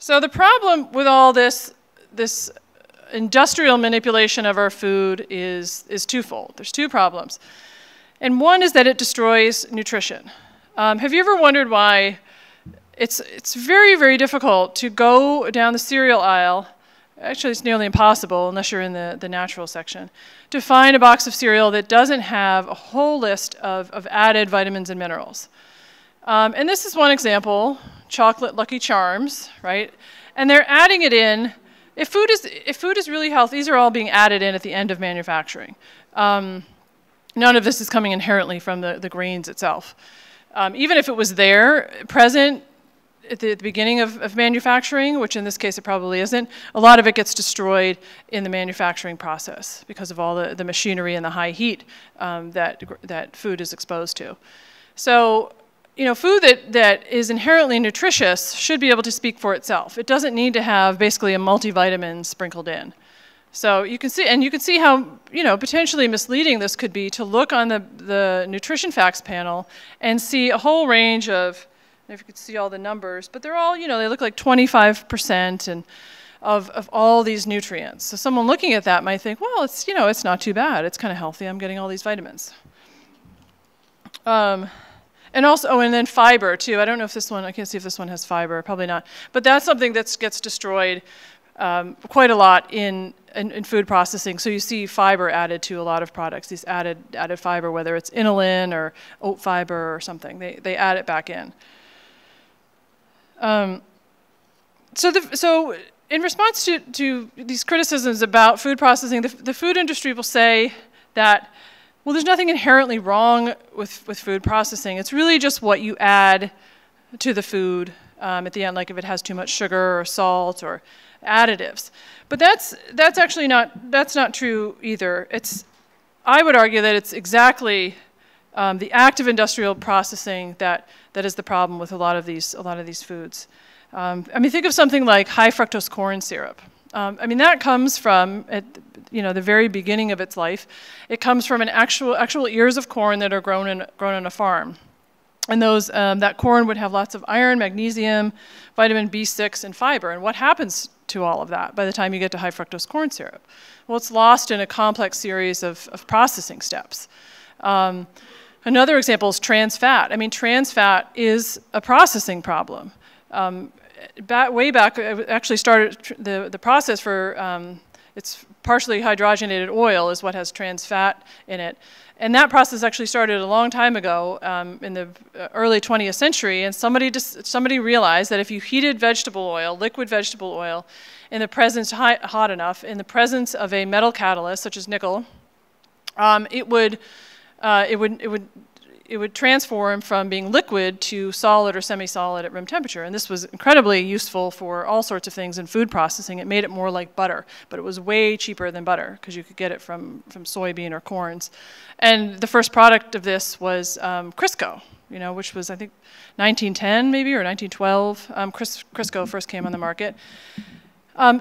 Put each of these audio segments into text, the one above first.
So the problem with all this industrial manipulation of our food is twofold. There's two problems. And one is that it destroys nutrition. Have you ever wondered why it's very, very difficult to go down the cereal aisle? Actually, it's nearly impossible, unless you're in the natural section, to find a box of cereal that doesn't have a whole list of added vitamins and minerals. And this is one example, chocolate Lucky Charms, right? And they're adding it in. If food is really healthy, these are all being added in at the end of manufacturing. None of this is coming inherently from the grains itself. Even if it was there, present at the beginning of manufacturing, which in this case it probably isn't, a lot of it gets destroyed in the manufacturing process because of all the machinery and the high heat that food is exposed to. So, you know, food that is inherently nutritious should be able to speak for itself. It doesn't need to have basically a multivitamin sprinkled in. So you can see how, you know, potentially misleading this could be to look on the nutrition facts panel and see a whole range of, if you could see all the numbers, but they're all, you know, they look like 25% and of all these nutrients. So someone looking at that might think, well, it's, you know, it's not too bad. It's kind of healthy. I'm getting all these vitamins. And also, oh, and then fiber too. I don't know if this one, I can't see if this one has fiber, probably not. But that's something that gets destroyed quite a lot in food processing. So you see fiber added to a lot of products, these added fiber, whether it's inulin or oat fiber or something. They add it back in. So in response to these criticisms about food processing, the food industry will say that, well, there's nothing inherently wrong with food processing. It's really just what you add to the food at the end, like if it has too much sugar or salt or additives. But that's actually not true either. I would argue that it's exactly the active industrial processing that is the problem with a lot of these foods. I mean, think of something like high fructose corn syrup. I mean, that comes from, the very beginning of its life. It comes from actual ears of corn that are grown on a farm. And that corn would have lots of iron, magnesium, vitamin B6, and fiber. And what happens to all of that by the time you get to high fructose corn syrup? Well, it's lost in a complex series of processing steps. Another example is trans fat. I mean, trans fat is a processing problem. Way back, it actually started the process for it's partially hydrogenated oil is what has trans fat in it. And that process actually started a long time ago in the early 20th century. And somebody realized that if you heated vegetable oil, liquid vegetable oil, in the presence, hot enough, in the presence of a metal catalyst, such as nickel, it would transform from being liquid to solid or semi-solid at room temperature. And this was incredibly useful for all sorts of things in food processing. It made it more like butter, but it was way cheaper than butter because you could get it from soybean or corns. And the first product of this was Crisco, which was, I think, 1910 maybe or 1912. Crisco first came on the market.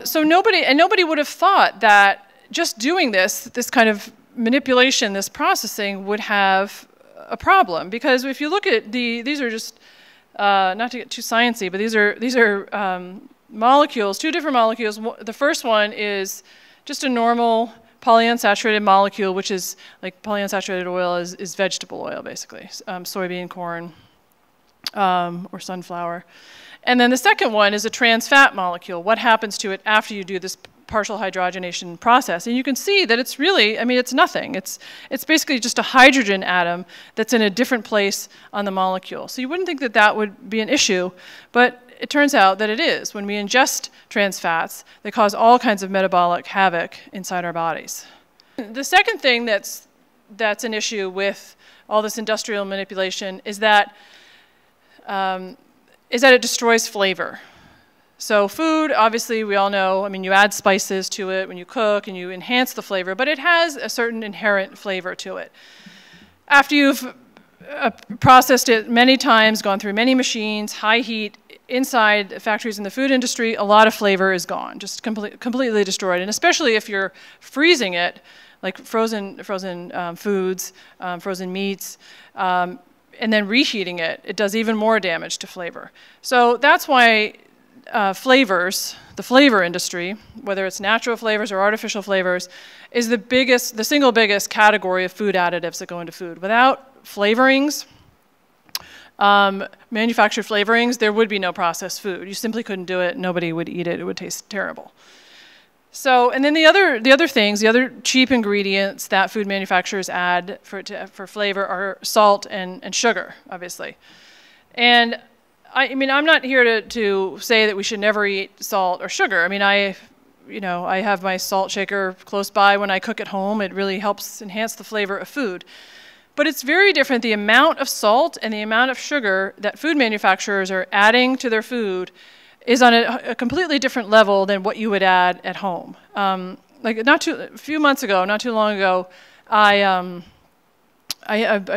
So nobody would have thought that just doing this kind of manipulation, this processing would have a problem, because if you look at these are just not to get too sciencey, but these are molecules, two different molecules. The first one is just a normal polyunsaturated molecule, which is like polyunsaturated oil is vegetable oil, basically, soybean, corn, or sunflower. And then the second one is a trans fat molecule. What happens to it after you do this partial hydrogenation process? And you can see that it's really, I mean, it's nothing. It's basically just a hydrogen atom that's in a different place on the molecule. So you wouldn't think that that would be an issue, but it turns out that it is. When we ingest trans fats, they cause all kinds of metabolic havoc inside our bodies. The second thing that's an issue with all this industrial manipulation is that it destroys flavor. So food, obviously, we all know, I mean, you add spices to it when you cook and you enhance the flavor, but it has a certain inherent flavor to it. After you've processed it many times, gone through many machines, high heat, inside factories in the food industry, a lot of flavor is gone, just completely destroyed. And especially if you're freezing it, like frozen foods, frozen meats, and then reheating it, it does even more damage to flavor. So that's why flavors, the flavor industry, whether it's natural flavors or artificial flavors, is the single biggest category of food additives that go into food. Without flavorings, manufactured flavorings, there would be no processed food. You simply couldn't do it. Nobody would eat it. It would taste terrible. So, and then the other cheap ingredients that food manufacturers add for flavor are salt and sugar, obviously. And I mean, I'm not here to say that we should never eat salt or sugar. I mean, I have my salt shaker close by when I cook at home. It really helps enhance the flavor of food. But it's very different, the amount of salt and the amount of sugar that food manufacturers are adding to their food is on a completely different level than what you would add at home. Like a few months ago, not too long ago, I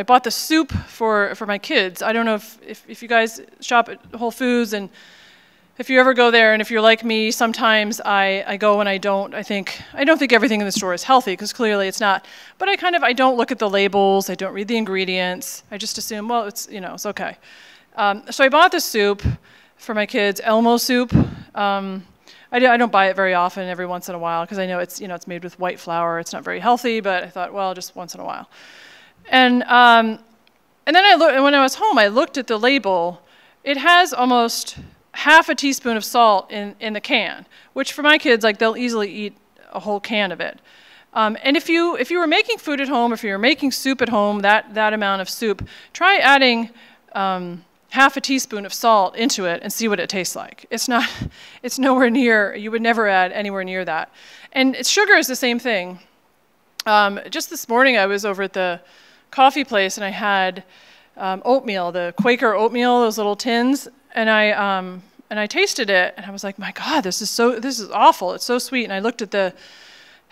bought the soup for my kids. I don't know if you guys shop at Whole Foods, and if you ever go there, and if you're like me, sometimes I go and I don't think everything in the store is healthy, because clearly it's not. But I don't look at the labels. I don't read the ingredients. I just assume, well, it's okay. So I bought this soup for my kids, Elmo soup. I don't buy it very often, every once in a while, because I know it's made with white flour. It's not very healthy, but I thought, well, just once in a while. And then when I was home, I looked at the label. It has almost half a teaspoon of salt in the can, which for my kids, like, they'll easily eat a whole can of it. And if you were making food at home, if you were making soup at home, that amount of soup, try adding half a teaspoon of salt into it and see what it tastes like. It's nowhere near, you would never add anywhere near that. And sugar is the same thing. Just this morning I was over at the coffee place and I had oatmeal, the Quaker oatmeal, those little tins, and I tasted it and I was like, my God, this is awful. It's so sweet. And I looked at the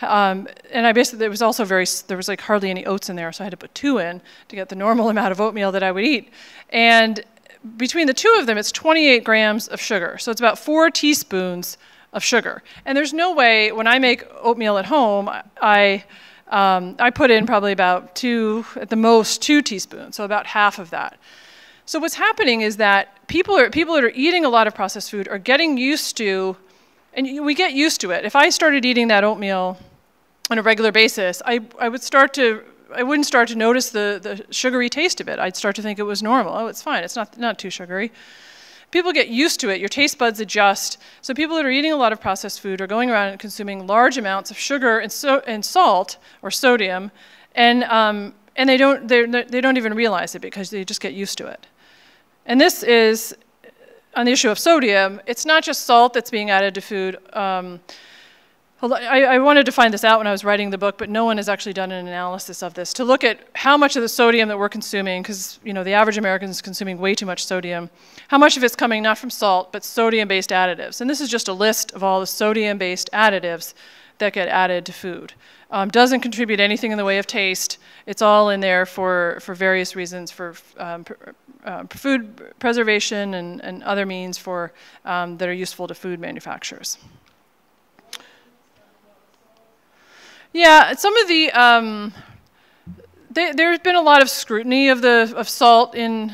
and there was like hardly any oats in there, so I had to put 2 in to get the normal amount of oatmeal that I would eat. And between the 2 of them, it's 28 grams of sugar. So it's about 4 teaspoons of sugar. And there's no way, when I make oatmeal at home, I put in probably about 2, at the most 2 teaspoons, so about half of that. So what's happening is that people that are eating a lot of processed food are getting used to, and we get used to it. If I started eating that oatmeal on a regular basis, I wouldn't start to notice the sugary taste of it. I'd start to think it was normal. Oh, it's fine. It's not too sugary. People get used to it. Your taste buds adjust. So people that are eating a lot of processed food are going around and consuming large amounts of sugar and salt or sodium, and they don't even realize it because they just get used to it. And this is on the issue of sodium. It's not just salt that's being added to food. I wanted to find this out when I was writing the book, but no one has actually done an analysis of this to look at how much of the sodium that we're consuming, because the average American is consuming way too much sodium, how much of it's coming not from salt, but sodium-based additives. And this is just a list of all the sodium-based additives that get added to food. Doesn't contribute anything in the way of taste. It's all in there for various reasons, for food preservation and other means that are useful to food manufacturers. Yeah, some of the there's been a lot of scrutiny of salt in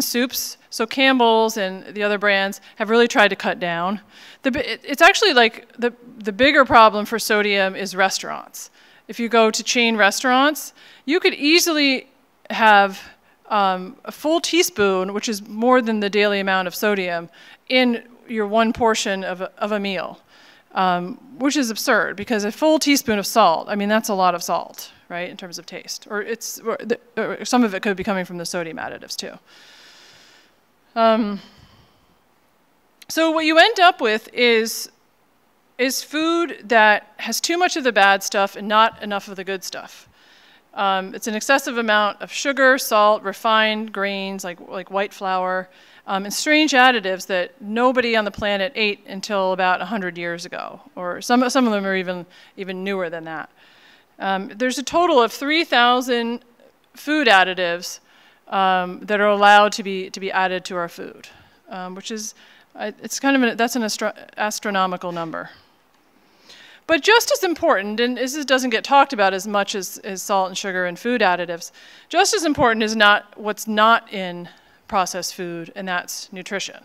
soups. So Campbell's and the other brands have really tried to cut down. It's actually like the bigger problem for sodium is restaurants. If you go to chain restaurants, you could easily have a full teaspoon, which is more than the daily amount of sodium, in your one portion of a meal. Which is absurd, because a full teaspoon of salt, I mean, that's a lot of salt, right, in terms of taste. Or some of it could be coming from the sodium additives, too. So what you end up with is food that has too much of the bad stuff and not enough of the good stuff. It's an excessive amount of sugar, salt, refined grains like white flour, and strange additives that nobody on the planet ate until about 100 years ago, or some of them are even newer than that. There's a total of 3,000 food additives that are allowed to be added to our food, which is that's an astronomical number. But just as important, and this doesn't get talked about as much as salt and sugar and food additives, just as important is what's not in processed food, and that's nutrition.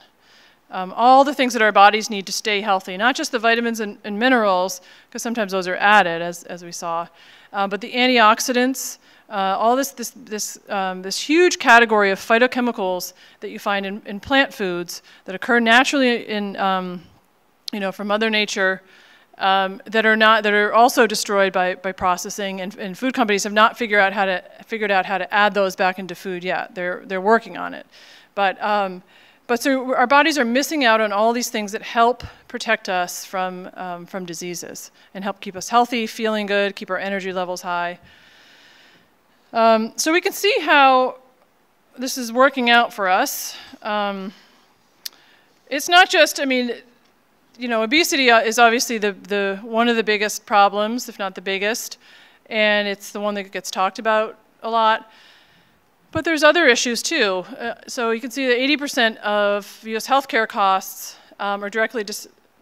all the things that our bodies need to stay healthy, not just the vitamins and minerals, because sometimes those are added, as we saw, but the antioxidants, all this huge category of phytochemicals that you find in plant foods that occur naturally from Mother Nature, that are also destroyed by processing, and food companies have not figured out how to add those back into food yet. They're working on it, but so our bodies are missing out on all these things that help protect us from diseases and help keep us healthy, feeling good, keep our energy levels high. So we can see how this is working out for us. It's not just, obesity is obviously the one of the biggest problems, if not the biggest, and it's the one that gets talked about a lot. But there's other issues too. So you can see that 80% of U.S. healthcare costs are directly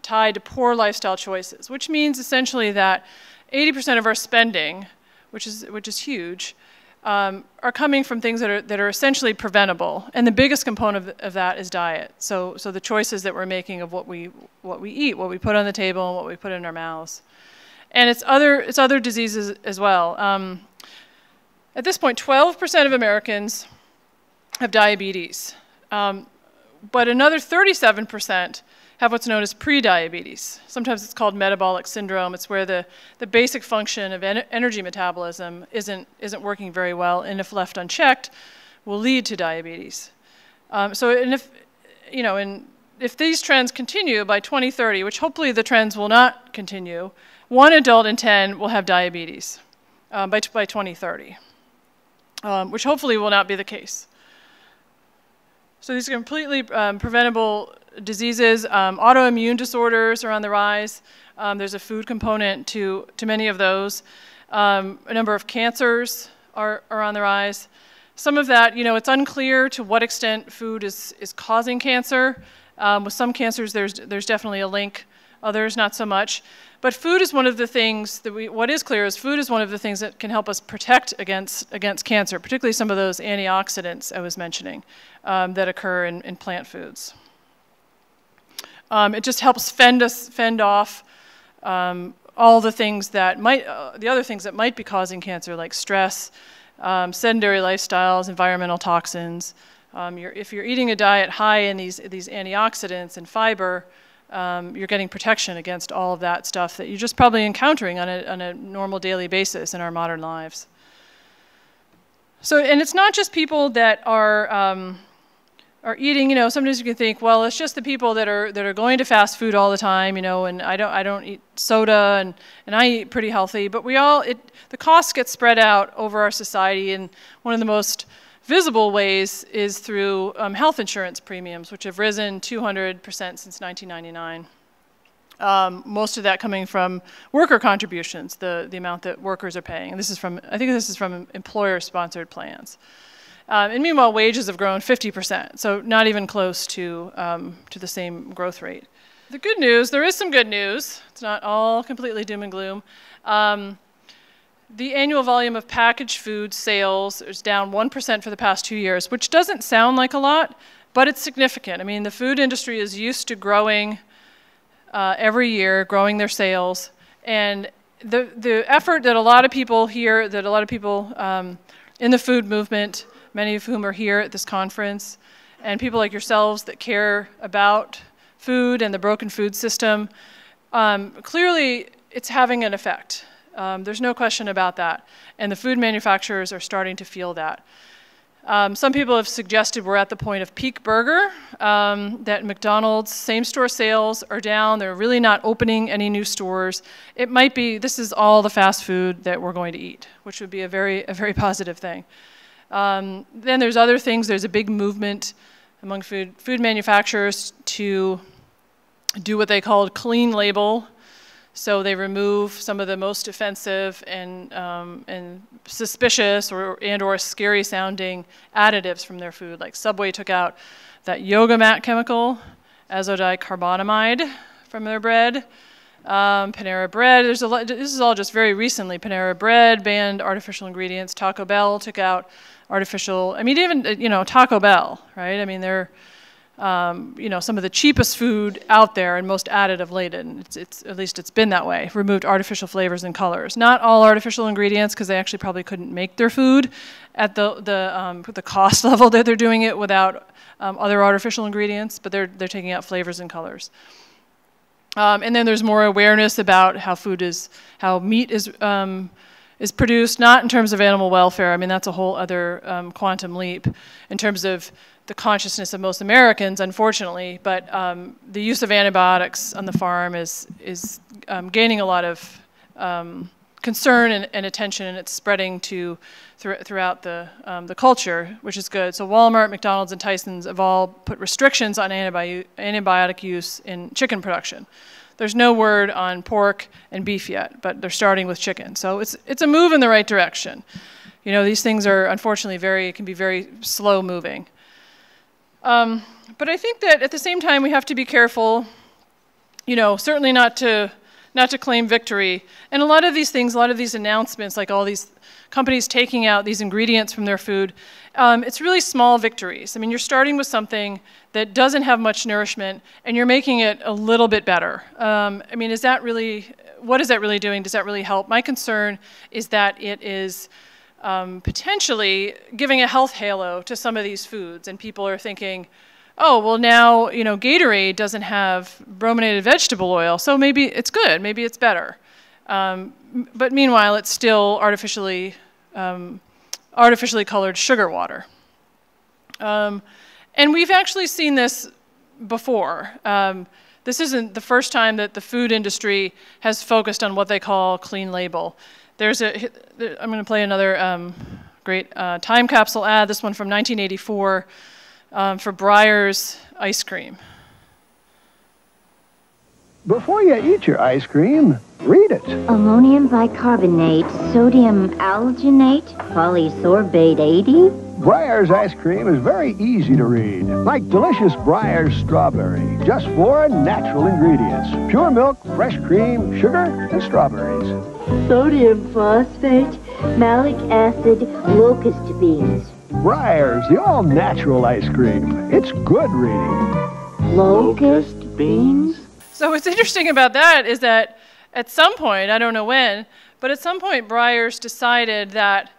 tied to poor lifestyle choices, which means essentially that 80% of our spending, which is huge, are coming from things that are essentially preventable, and the biggest component of that is diet. So the choices that we're making of what we eat, what we put on the table, and what we put in our mouths, and it's other diseases as well. At this point, 12% of Americans have diabetes, but another 37% have what's known as prediabetes. Sometimes it's called metabolic syndrome. It's where the basic function of energy metabolism isn't working very well, and if left unchecked, will lead to diabetes. If these trends continue by 2030, which hopefully the trends will not continue, 1 adult in 10 will have diabetes by 2030, which hopefully will not be the case. So these are completely preventable diseases. Autoimmune disorders are on the rise. There's a food component to many of those. A number of cancers are on the rise. Some of that, it's unclear to what extent food is causing cancer. With some cancers, there's definitely a link. Others, not so much. But food is one of the things what is clear is food is one of the things that can help us protect against cancer, particularly some of those antioxidants I was mentioning that occur in plant foods. It just helps fend off all the things the other things that might be causing cancer, like stress, sedentary lifestyles, environmental toxins. If you're eating a diet high in these antioxidants and fiber, you're getting protection against all of that stuff that you're just probably encountering on a normal daily basis in our modern lives. So, and it's not just people that are eating, sometimes you can think, well, it's just the people that are going to fast food all the time, and I don't eat soda, and I eat pretty healthy, but the costs get spread out over our society, and one of the most visible ways is through health insurance premiums, which have risen 200% since 1999. Most of that coming from worker contributions, the amount that workers are paying. And I think this is from employer-sponsored plans. And meanwhile, wages have grown 50%, so not even close to the same growth rate. The good news, there is some good news. It's not all completely doom and gloom. The annual volume of packaged food sales is down 1% for the past 2 years, which doesn't sound like a lot, but it's significant. The food industry is used to growing every year, growing their sales, and the effort that a lot of people here, in the food movement, many of whom are here at this conference, and people like yourselves that care about food and the broken food system, clearly it's having an effect. There's no question about that, and the food manufacturers are starting to feel that. Some people have suggested we're at the point of peak burger, that McDonald's same-store sales are down. They're really not opening any new stores. It might be this is all the fast food that we're going to eat, which would be a very positive thing. Then there's other things. There's a big movement among food manufacturers to do what they call clean label. So they remove some of the most offensive and suspicious or scary sounding additives from their food. Like Subway took out that yoga mat chemical, azodicarbonamide, from their bread. Panera Bread, this is all just very recently. Panera Bread banned artificial ingredients. Taco Bell took out artificial, even, Taco Bell, right? They're you know, some of the cheapest food out there and most additive laden. At least it's been that way. Removed artificial flavors and colors. Not all artificial ingredients, because they actually probably couldn't make their food at the cost level that they're doing it without other artificial ingredients. But they're taking out flavors and colors. And then there's more awareness about how meat is produced, not in terms of animal welfare. I mean, that's a whole other quantum leap in terms of the consciousness of most Americans, unfortunately. But the use of antibiotics on the farm is gaining a lot of concern and attention, and it's spreading throughout the culture, which is good. So Walmart, McDonald's, and Tyson's have all put restrictions on antibiotic use in chicken production. There's no word on pork and beef yet, but they're starting with chicken. So it's a move in the right direction. You know, these things are unfortunately can be very slow moving. But I think that at the same time we have to be careful, you know, certainly not to claim victory. And a lot of these things, a lot of these announcements, like all these companies taking out these ingredients from their food, it's really small victories. I mean, you're starting with something that doesn't have much nourishment, and you're making it a little bit better. I mean, what is that really doing? Does that really help? My concern is that it is potentially giving a health halo to some of these foods, and people are thinking, oh, well now, you know, Gatorade doesn't have brominated vegetable oil, so maybe it's good, maybe it's better. But meanwhile, it's still artificially colored sugar water. And we've actually seen this before. This isn't the first time that the food industry has focused on what they call clean label. I'm going to play another great time capsule ad, this one from 1984, for Breyer's ice cream. Before you eat your ice cream, read it. Ammonium bicarbonate, sodium alginate, polysorbate 80. Breyer's ice cream is very easy to read. Like delicious Breyer's strawberry. Just 4 natural ingredients. Pure milk, fresh cream, sugar, and strawberries. Sodium phosphate, malic acid, locust beans. Breyer's, the all-natural ice cream. It's good reading. Locust beans? So what's interesting about that is that at some point, I don't know when, but at some point Breyer's decided that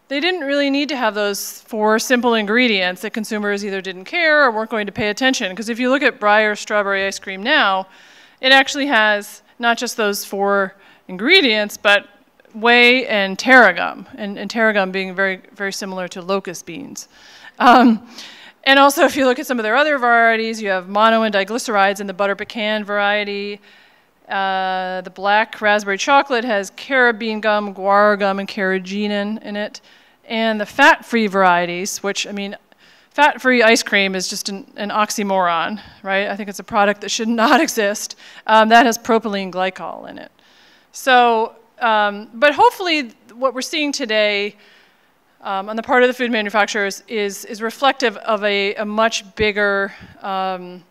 they didn't really need to have those 4 simple ingredients that consumers either didn't care or weren't going to pay attention. Because if you look at Breyer's strawberry ice cream now, it actually has not just those 4 ingredients, but whey and tarragon, and tarragon being very, very similar to locust beans. And also, if you look at some of their other varieties, you have mono and diglycerides in the butter pecan variety. The black raspberry chocolate has carabine gum, guar gum, and carrageenan in it. And the fat-free varieties, which, I mean, fat-free ice cream is just an oxymoron, right? I think it's a product that should not exist. That has propylene glycol in it. So, but hopefully what we're seeing today on the part of the food manufacturers is reflective of a much bigger, I don't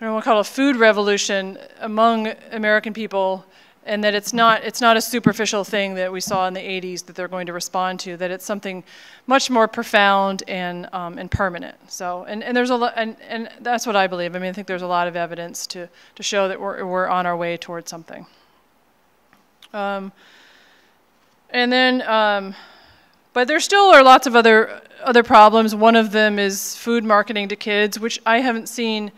know what to call it, a food revolution among American people, and that it's not a superficial thing that we saw in the 80s that they're going to respond to, that it's something much more profound and permanent. So, and there's a lot, and that's what I believe. I mean, I think there's a lot of evidence to show that we're on our way towards something. And then, but there still are lots of other problems. One of them is food marketing to kids, which I haven't seen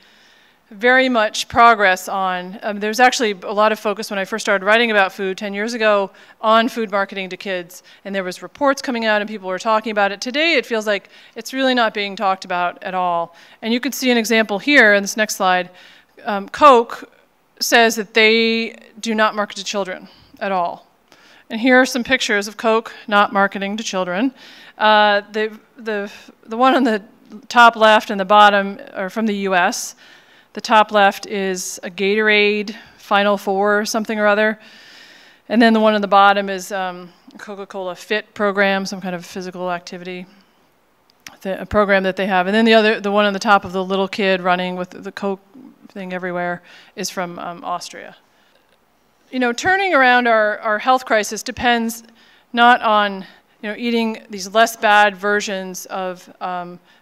very much progress on. There's actually a lot of focus when I first started writing about food 10 years ago on food marketing to kids, and there was reports coming out and people were talking about it. Today it feels like it's really not being talked about at all. And you can see an example here in this next slide. Coke says that they do not market to children at all. And here are some pictures of Coke not marketing to children. The one on the top left and the bottom are from the US. The top left is a Gatorade Final Four or something or other. And then the one on the bottom is a Coca-Cola Fit program, some kind of physical activity, a program that they have. And then the one on the top of the little kid running with the Coke thing everywhere is from Austria. You know, turning around our health crisis depends not on, you know, eating these less bad versions of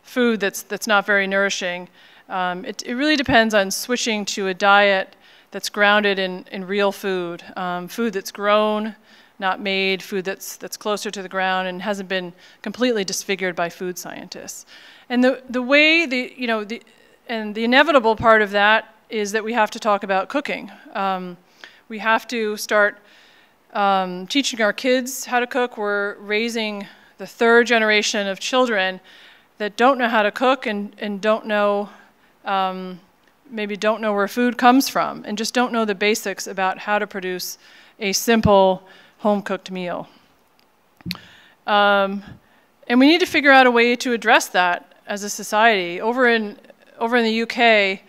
food that's not very nourishing. It really depends on switching to a diet that's grounded in real food, food that's grown, not made, food that's closer to the ground and hasn't been completely disfigured by food scientists. And the inevitable part of that is that we have to talk about cooking. We have to start teaching our kids how to cook. We're raising the third generation of children that don't know how to cook and don't know, maybe don't know where food comes from and just don't know the basics about how to produce a simple home-cooked meal. And we need to figure out a way to address that as a society. Over in the UK,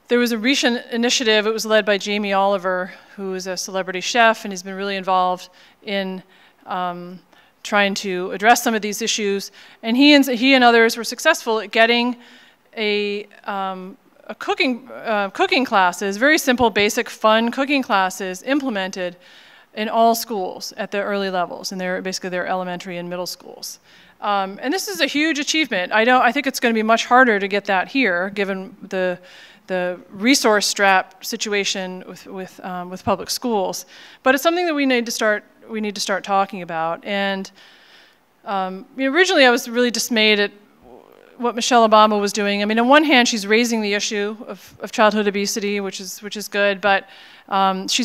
there was a recent initiative. It was led by Jamie Oliver, who is a celebrity chef, and he's been really involved in trying to address some of these issues. And he and others were successful at getting cooking classes, very simple, basic, fun cooking classes implemented in all schools at the early levels, and basically their elementary and middle schools. And this is a huge achievement. I think it's going to be much harder to get that here, given the resource strap situation with public schools. But it's something that we need to start talking about. And originally I was really dismayed at what Michelle Obama was doing. I mean, on one hand, she's raising the issue of childhood obesity, which is good, but she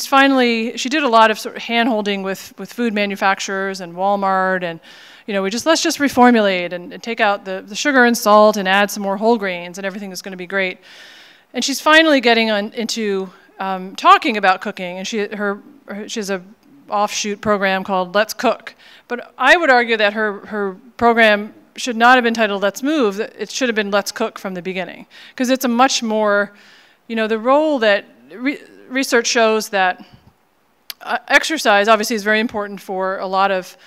did a lot of sort of hand-holding with food manufacturers and Walmart, and let's just reformulate and take out the sugar and salt and add some more whole grains, and everything is going to be great. And she's finally getting into talking about cooking, and she has a offshoot program called Let's Cook. But I would argue that her program should not have been titled Let's Move. It should have been Let's Cook from the beginning, because it's a much more, the role that research shows that exercise obviously is very important for a lot of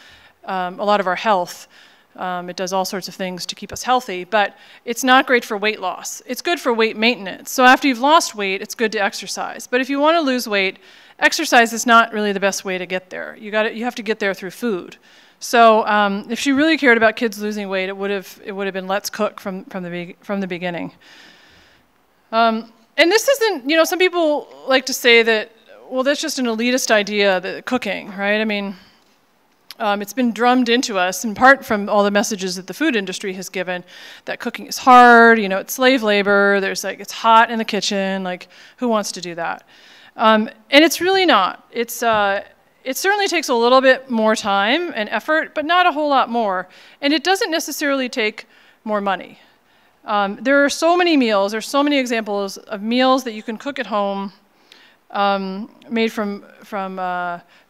our health. It does all sorts of things to keep us healthy, but it's not great for weight loss. It's good for weight maintenance. So after you've lost weight, it's good to exercise. But if you want to lose weight, exercise is not really the best way to get there. You have to get there through food. So if she really cared about kids losing weight, it would have been Let's Cook from the beginning. And this isn't, some people like to say that, well, that's just an elitist idea, that cooking, right? I mean, it's been drummed into us, in part from all the messages that the food industry has given, that cooking is hard, it's slave labor, it's hot in the kitchen, who wants to do that? And it's really not. It certainly takes a little bit more time and effort, but not a whole lot more. And it doesn't necessarily take more money. There are so many meals, there's so many examples of meals that you can cook at home, made from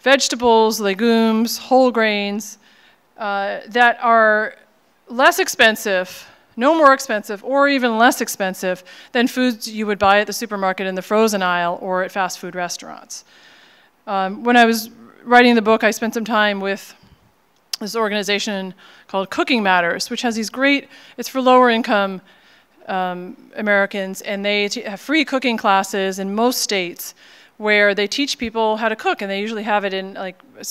vegetables, legumes, whole grains, that are less expensive, no more expensive, or even less expensive than foods you would buy at the supermarket in the frozen aisle or at fast food restaurants. When I was writing the book, I spent some time with this organization called Cooking Matters, which has these it's for lower income Americans, and they have free cooking classes in most states where they teach people how to cook, and they usually have it in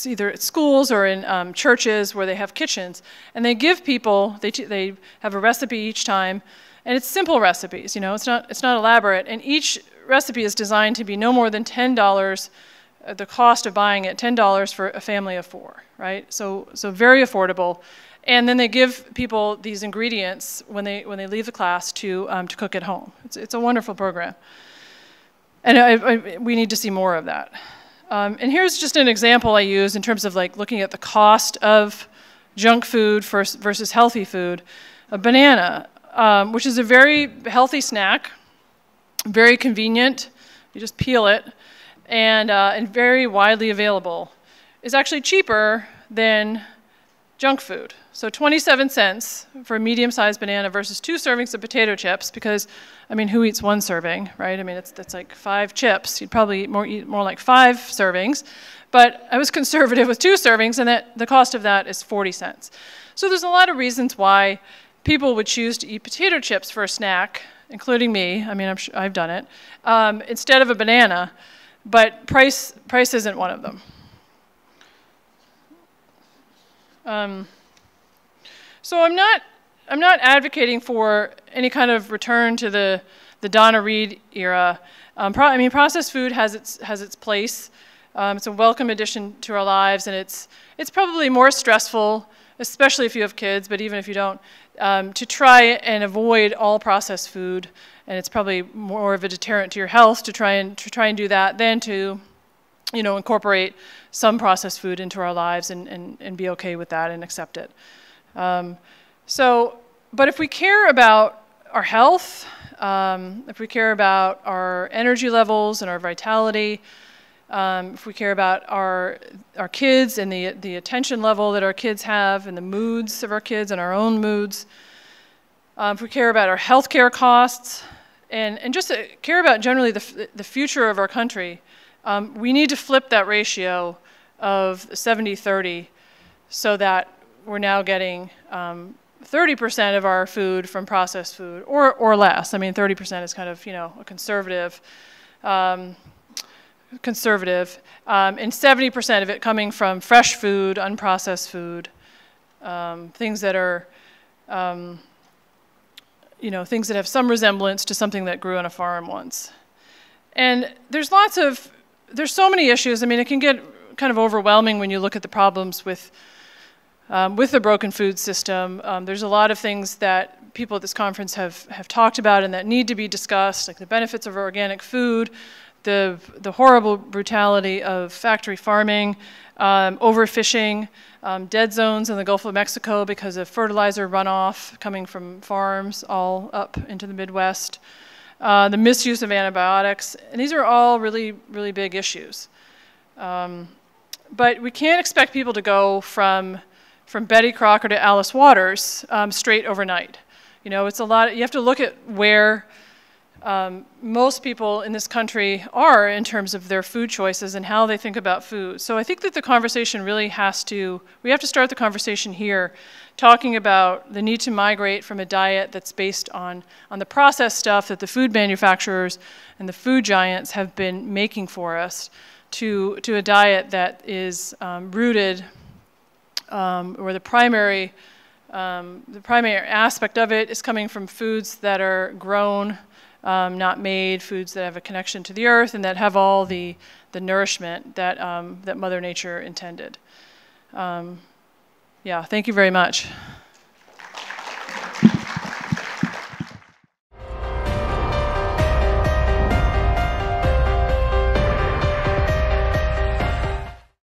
either at schools or in churches where they have kitchens, and they give people, they have a recipe each time, and it's simple recipes, it's not elaborate, and each recipe is designed to be no more than $10, the cost of buying it, $10 for a family of 4, right? So very affordable. And then they give people these ingredients when they leave the class to cook at home. It's a wonderful program. And we need to see more of that. And here's just an example I use in terms of looking at the cost of junk food versus healthy food. A banana, which is a very healthy snack, very convenient. You just peel it. And very widely available, is actually cheaper than junk food. So 27 cents for a medium-sized banana versus 2 servings of potato chips, because, who eats 1 serving, right? That's like 5 chips. You'd probably eat more like 5 servings. But I was conservative with 2 servings, and the cost of that is 40 cents. So there's a lot of reasons why people would choose to eat potato chips for a snack, including me. I'm sure I've done it, instead of a banana. But price isn't one of them. So I'm not advocating for any kind of return to the Donna Reed era. I mean, processed food has its place. It's a welcome addition to our lives, and it's probably more stressful, especially if you have kids, but even if you don't, to try and avoid all processed food. And it's probably more of a deterrent to your health to try and do that than to, you know, incorporate some processed food into our lives and be okay with that and accept it. But if we care about our health, if we care about our energy levels and our vitality, if we care about our kids and the attention level that our kids have and the moods of our kids and our own moods, if we care about our healthcare costs, and just care about generally the future of our country, we need to flip that ratio of 70-30 so that we're now getting 30% of our food from processed food or less. I mean, 30% is kind of, you know, a conservative, and 70% of it coming from fresh food, unprocessed food, things that are, you know, things that have some resemblance to something that grew on a farm once. And there's so many issues. I mean, it can get kind of overwhelming when you look at the problems with the broken food system. There's a lot of things that people at this conference have talked about and that need to be discussed, like the benefits of organic food, the horrible brutality of factory farming, overfishing, dead zones in the Gulf of Mexico because of fertilizer runoff coming from farms all up into the Midwest, the misuse of antibiotics, and these are all really, really big issues. But we can't expect people to go from Betty Crocker to Alice Waters straight overnight. You know, it's a lot. You have to look at where most people in this country are in terms of their food choices and how they think about food. So I think that the conversation really we have to start the conversation here, talking about the need to migrate from a diet that's based on the processed stuff that the food manufacturers and the food giants have been making for us to a diet that is rooted, or the primary aspect of it is coming from foods that are grown, not made, foods that have a connection to the earth and that have all the nourishment that Mother Nature intended. Yeah, thank you very much.